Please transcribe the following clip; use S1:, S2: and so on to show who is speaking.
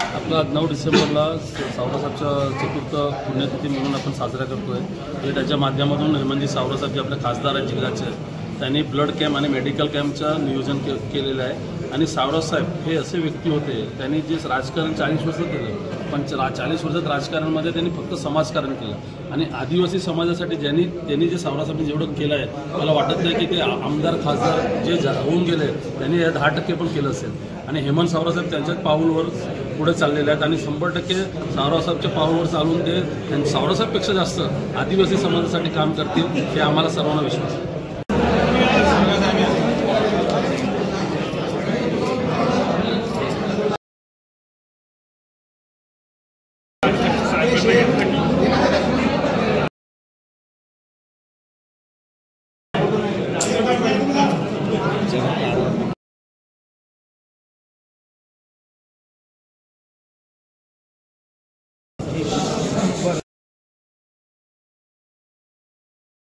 S1: आपला 9 डिसेंबरला सावरासाहेबच्या चतुर्थ पुण्यतिथी म्हणून आपण साजरा करतोय। म्हणजे त्याच्या माध्यमातून हेमंतजी सावरासाहेब जे आपले खासदार आहेत जिल्ह्याचे, त्यांनी ब्लड कॅम्प आणि मेडिकल कॅम्पचं नियोजन केलेलं आहे। आणि सावरासाहेब हे असे व्यक्ती होते, त्यांनी जे राजकारण 40 वर्ष केलं, पण 40 वर्षात राजकारणामध्ये त्यांनी फक्त समाजकारण केलं आणि आदिवासी समाजासाठी त्यांनी जे सावरासाहेबांनी जेवढं केलं आहे, मला वाटत नाही की ते आमदार खासदार जे होऊन गेले त्यांनी 10% पण केलं असेल। आणि हेमंत सावरासाहेब त्यांच्याच पाऊलवर पुढे चाललेले आहेत आणि 100% सावरासाहेबच्या पाऊलवर चालून ते सावरासाहेबपेक्षा जास्त आदिवासी समाजासाठी काम करतील हे आम्हाला सर्वांना विश्वास आहे।